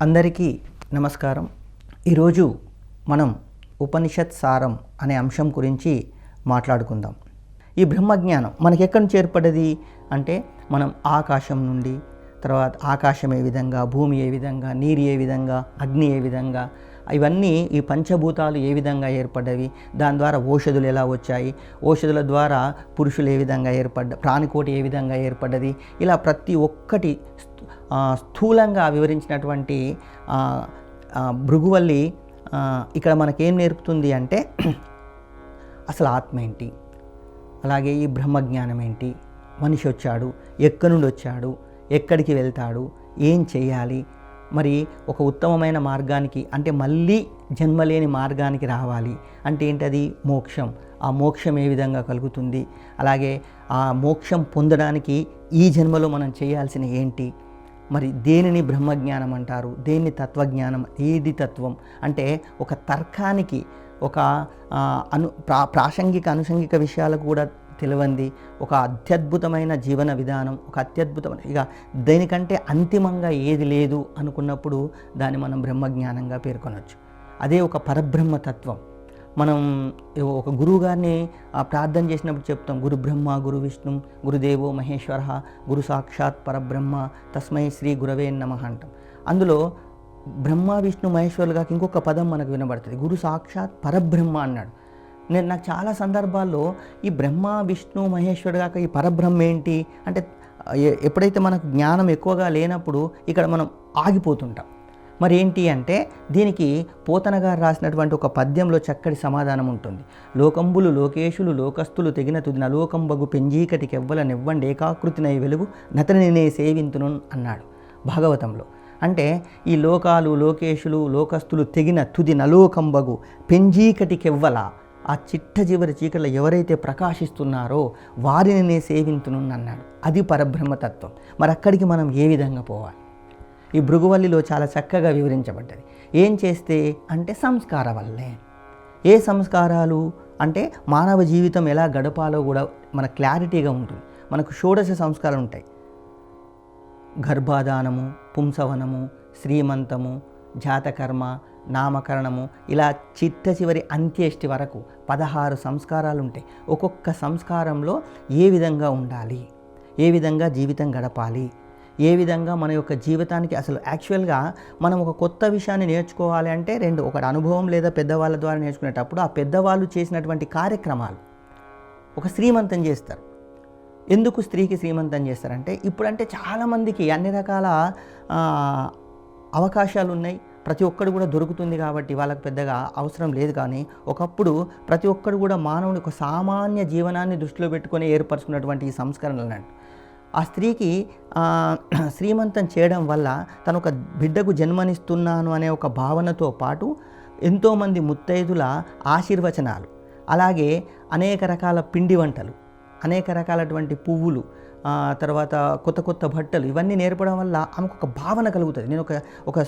అందరికీ నమస్కారం. ఈరోజు మనం ఉపనిషత్ సారం అనే అంశం గురించి మాట్లాడుకుందాం. ఈ బ్రహ్మజ్ఞానం మనకి ఎక్కడి నుంచి ఏర్పడ్డది అంటే, మనం ఆకాశం నుండి, తర్వాత ఆకాశం ఏ విధంగా, భూమి ఏ విధంగా, నీరు ఏ విధంగా, అగ్ని ఏ విధంగా, ఇవన్నీ ఈ పంచభూతాలు ఏ విధంగా ఏర్పడ్డవి, దాని ద్వారా ఓషధులు ఎలా వచ్చాయి, ఓషధుల ద్వారా పురుషులు ఏ విధంగా ప్రాణికోటి ఏ విధంగా ఏర్పడ్డది, ఇలా ప్రతి ఒక్కటి స్థూలంగా వివరించినటువంటి భృగువల్లి ఇక్కడ మనకేం నేర్పుతుంది అంటే, అసలు ఆత్మ ఏంటి, అలాగే ఈ బ్రహ్మజ్ఞానం ఏంటి, మనిషి వచ్చాడు, ఎక్కడి నుండి వచ్చాడు, ఎక్కడికి వెళ్తాడు, ఏం చేయాలి, మరి ఒక ఉత్తమమైన మార్గానికి అంటే మళ్ళీ జన్మలేని మార్గానికి రావాలి అంటే ఏంటది, మోక్షం. ఆ మోక్షం ఏ విధంగా కలుగుతుంది, అలాగే ఆ మోక్షం పొందడానికి ఈ జన్మలో మనం చేయాల్సిన ఏంటి, మరి దేనిని బ్రహ్మజ్ఞానం అంటారు, దేన్ని తత్వజ్ఞానం, ఏది తత్వం అంటే ఒక తర్కానికి, ఒక ప్రాసంగిక అనుషంగిక విషయాలకు కూడా తెలియంది ఒక అత్యద్భుతమైన జీవన విధానం, ఒక అత్యద్భుతమైన ఇక దేనికంటే అంతిమంగా ఏది లేదు అనుకున్నప్పుడు దాన్ని మనం బ్రహ్మజ్ఞానంగా పేర్కొనవచ్చు. అదే ఒక పరబ్రహ్మతత్వం. మనం ఒక గురువు గారిని ప్రార్థన చేసినప్పుడు చెప్తాం, గురు బ్రహ్మ గురు విష్ణు గురుదేవో మహేశ్వర గురు సాక్షాత్ పరబ్రహ్మ తస్మై శ్రీ గురవే నమః అంటాం. అందులో బ్రహ్మ విష్ణు మహేశ్వరులుగా ఇంకొక పదం మనకు వినబడుతుంది, గురు సాక్షాత్ పరబ్రహ్మ అన్నాడు. నాకు చాలా సందర్భాల్లో ఈ బ్రహ్మ విష్ణు మహేశ్వరుడు కాక ఈ పరబ్రహ్మ ఏంటి అంటే, ఎప్పుడైతే మనకు జ్ఞానం ఎక్కువగా లేనప్పుడు ఇక్కడ మనం ఆగిపోతుంటాం. మరి ఏంటి అంటే, దీనికి పోతన గారు రాసినటువంటి ఒక పద్యంలో చక్కటి సమాధానం ఉంటుంది. లోకంబులు లోకేశులు లోకస్తులు తెగిన తుది నలోకంబగు పెంజీకటికి ఎవ్వల నివ్వండి ఏకాకృతినై వెలుగు నతని నే సేవింతును అన్నాడు భాగవతంలో. అంటే ఈ లోకాలు లోకేశులు లోకస్తులు తెగిన తుది నలోకంబగు పెంజీకటికెవ్వల, ఆ చిట్ట చివరి చీకట్లో ఎవరైతే ప్రకాశిస్తున్నారో వారిని నేను సేవింతును అన్నాడు. అది పరబ్రహ్మతత్వం. మరి అక్కడికి మనం ఏ విధంగా పోవాలి, ఈ భృగువల్లిలో చాలా చక్కగా వివరించబడ్డది. ఏం చేస్తే అంటే సంస్కార వల్లే. ఏ సంస్కారాలు అంటే మానవ జీవితం ఎలా గడపాలో కూడా మన క్లారిటీగా ఉంటుంది. మనకు షోడశ సంస్కారాలు ఉంటాయి, గర్భాధానము, పుంసవనము, శ్రీమంతము, జాతకర్మ, నామకరణము, ఇలా చిట్ట చివరి అంత్యేష్టి వరకు 16 సంస్కారాలు ఉంటాయి. ఒక్కొక్క సంస్కారంలో ఏ విధంగా ఉండాలి, ఏ విధంగా జీవితం గడపాలి, ఏ విధంగా మన యొక్క జీవితానికి అసలు యాక్చువల్గా మనం ఒక కొత్త విషయాన్ని నేర్చుకోవాలి అంటే ఒకటి అనుభవం లేదా పెద్దవాళ్ళ ద్వారా నేర్చుకునేటప్పుడు ఆ పెద్దవాళ్ళు చేసినటువంటి కార్యక్రమాలు. ఒక శ్రీమంతం చేస్తారు. ఎందుకు స్త్రీకి శ్రీమంతం చేస్తారంటే, ఇప్పుడంటే చాలామందికి అన్ని రకాల అవకాశాలు ఉన్నాయి, ప్రతి ఒక్కడు కూడా దొరుకుతుంది కాబట్టి వాళ్ళకు పెద్దగా అవసరం లేదు. కానీ ఒకప్పుడు ప్రతి ఒక్కడు కూడా మానవుని ఒక సామాన్య జీవనాన్ని దృష్టిలో పెట్టుకొని ఏర్పరచుకున్నటువంటి ఈ సంస్కరణలు అన్నట్టు. ఆ స్త్రీకి శ్రీమంతం చేయడం వల్ల తను ఒక బిడ్డకు జన్మనిస్తున్నాను అనే ఒక భావనతో పాటు ఎంతోమంది ముత్తైదుల ఆశీర్వచనాలు, అలాగే అనేక రకాల పిండి వంటలు, అనేక రకాలటువంటి పువ్వులు, తర్వాత కొత్త కొత్త బట్టలు, ఇవన్నీ నేర్పడం వల్ల ఆమెకు ఒక భావన కలుగుతుంది. నేను ఒక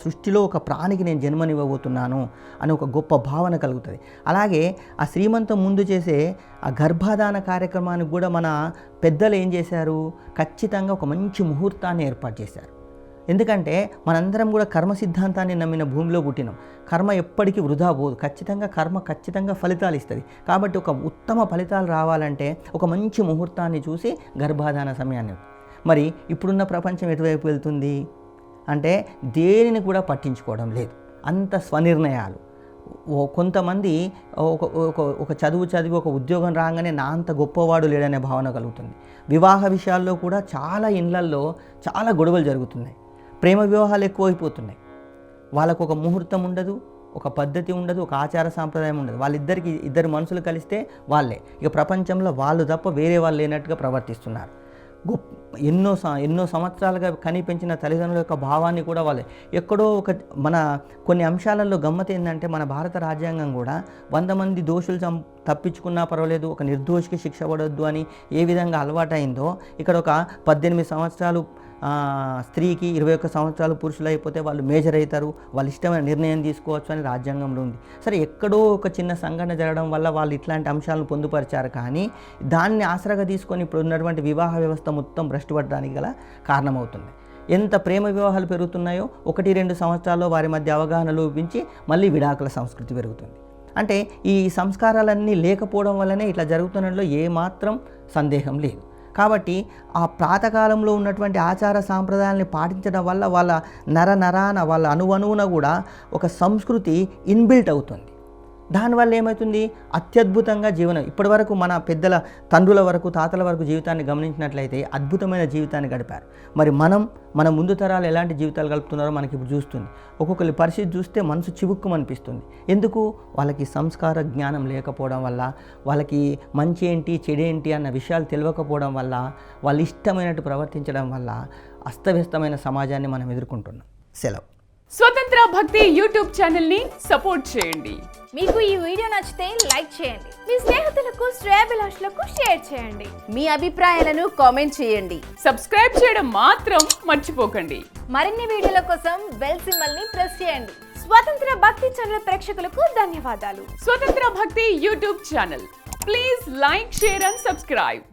సృష్టిలో ఒక ప్రాణికి నేను జన్మనివ్వబోతున్నాను అని ఒక గొప్ప భావన కలుగుతుంది. అలాగే ఆ శ్రీమంతం ముందు చేసే ఆ గర్భాధాన కార్యక్రమానికి కూడా మన పెద్దలు ఏం చేశారు, ఖచ్చితంగా ఒక మంచి ముహూర్తాన్ని ఏర్పాటు చేశారు. ఎందుకంటే మనందరం కూడా కర్మ సిద్ధాంతాన్ని నమ్మిన భూమిలో పుట్టినాం. కర్మ ఎప్పటికీ వృధా పోదు, ఖచ్చితంగా ఫలితాలు ఇస్తుంది. కాబట్టి ఒక ఉత్తమ ఫలితాలు రావాలంటే ఒక మంచి ముహూర్తాన్ని చూసి గర్భాధాన సమయాన్ని. మరి ఇప్పుడున్న ప్రపంచం ఎటువైపు వెళ్తుంది అంటే దేనిని కూడా పట్టించుకోవడం లేదు, అంత స్వనిర్ణయాలు. కొంతమంది ఒక చదివి ఒక ఉద్యోగం రాగానే నా అంత గొప్పవాడు లేడనే భావన కలుగుతుంది. వివాహ విషయాల్లో కూడా చాలా ఇండ్లల్లో చాలా గొడవలు జరుగుతున్నాయి. ప్రేమ వివాహాలు ఎక్కువైపోతున్నాయి. వాళ్ళకు ఒక ముహూర్తం ఉండదు, ఒక పద్ధతి ఉండదు, ఒక ఆచార సాంప్రదాయం ఉండదు. వాళ్ళిద్దరికి ఇద్దరు మనుషులు కలిస్తే వాళ్ళే ఇక ప్రపంచంలో వాళ్ళు తప్ప వేరే వాళ్ళు లేనట్టుగా ప్రవర్తిస్తున్నారు. ఎన్నో సంవత్సరాలుగా కనిపించిన తల్లిదండ్రుల యొక్క భావాన్ని కూడా వాళ్ళే ఎక్కడో మన కొన్ని అంశాలలో గమ్మత్ ఏంటంటే, మన భారత రాజ్యాంగం కూడా 100 మంది దోషులు తప్పించుకున్నా పర్వాలేదు, ఒక నిర్దోషికి శిక్ష పడొద్దు అని ఏ విధంగా అలవాటైందో, ఇక్కడ ఒక 18 సంవత్సరాలు స్త్రీకి 21 సంవత్సరాలు పురుషులు అయిపోతే వాళ్ళు మేజర్ అవుతారు, వాళ్ళు ఇష్టమైన నిర్ణయం తీసుకోవచ్చు అని రాజ్యాంగంలో ఉంది. సరే, ఎక్కడో ఒక చిన్న సంఘటన జరగడం వల్ల వాళ్ళు ఇట్లాంటి అంశాలను పొందుపరిచారు. కానీ దాన్ని ఆసరాగా తీసుకొని ఇప్పుడు ఉన్నటువంటి వివాహ వ్యవస్థ మొత్తం భ్రష్టు పడడానికి గల కారణమవుతుంది. ఎంత ప్రేమ వివాహాలు పెరుగుతున్నాయో 1-2 సంవత్సరాల్లో వారి మధ్య అవగాహన లోపించి మళ్ళీ విడాకుల సంస్కృతి పెరుగుతుంది. అంటే ఈ సంస్కారాలన్నీ లేకపోవడం వల్లనే ఇట్లా జరుగుతున్నట్లో ఏమాత్రం సందేహం లేదు. కాబట్టి ఆ ప్రాతకాలంలో ఉన్నటువంటి ఆచార సాంప్రదాయాల్ని పాటించడం వల్ల వాళ్ళ నరాన వాళ్ళ అణువణువున కూడా ఒక సంస్కృతి ఇన్బిల్ట్ అవుతుంది. దానివల్ల ఏమవుతుంది, అత్యద్భుతంగా జీవనం ఇప్పటి వరకు మన పెద్దల తండ్రుల వరకు తాతల వరకు జీవితాన్ని గమనించినట్లయితే అద్భుతమైన జీవితాన్ని గడిపారు. మరి మన ముందు తరాలు ఎలాంటి జీవితాలు గడుపుతున్నారో మనకి ఇప్పుడు చూస్తుంది. ఒక్కొక్కరి పరిస్థితి చూస్తే మనసు చివుక్కుమనిపిస్తుంది. ఎందుకు? వాళ్ళకి సంస్కార జ్ఞానం లేకపోవడం వల్ల, వాళ్ళకి మంచి ఏంటి చెడేంటి అన్న విషయాలు తెలియకపోవడం వల్ల, వాళ్ళు ఇష్టమైనట్టు ప్రవర్తించడం వల్ల అస్తవ్యస్తమైన సమాజాన్ని మనం ఎదుర్కొంటున్నాం. సెలవు. స్వతంత్ర భక్తి యూట్యూబ్ ఛానల్ ని సపోర్ట్ చేయండి. మీకు ఈ వీడియో నచ్చితే లైక్ చేయండి, మీ స్నేహితులకు శ్రేయోభిలాషులకు షేర్ చేయండి, మీ అభిప్రాయాలను కామెంట్ చేయండి. సబ్స్క్రైబ్ చేయడం మాత్రం మర్చిపోకండి. మరిన్ని వీడియోల కోసం బెల్ సింబల్ ని ప్రెస్ చేయండి. స్వతంత్ర భక్తి ఛానల్ ప్రేక్షకులకు ధన్యవాదాలు. స్వతంత్ర భక్తి YouTube channel, please like, share and subscribe.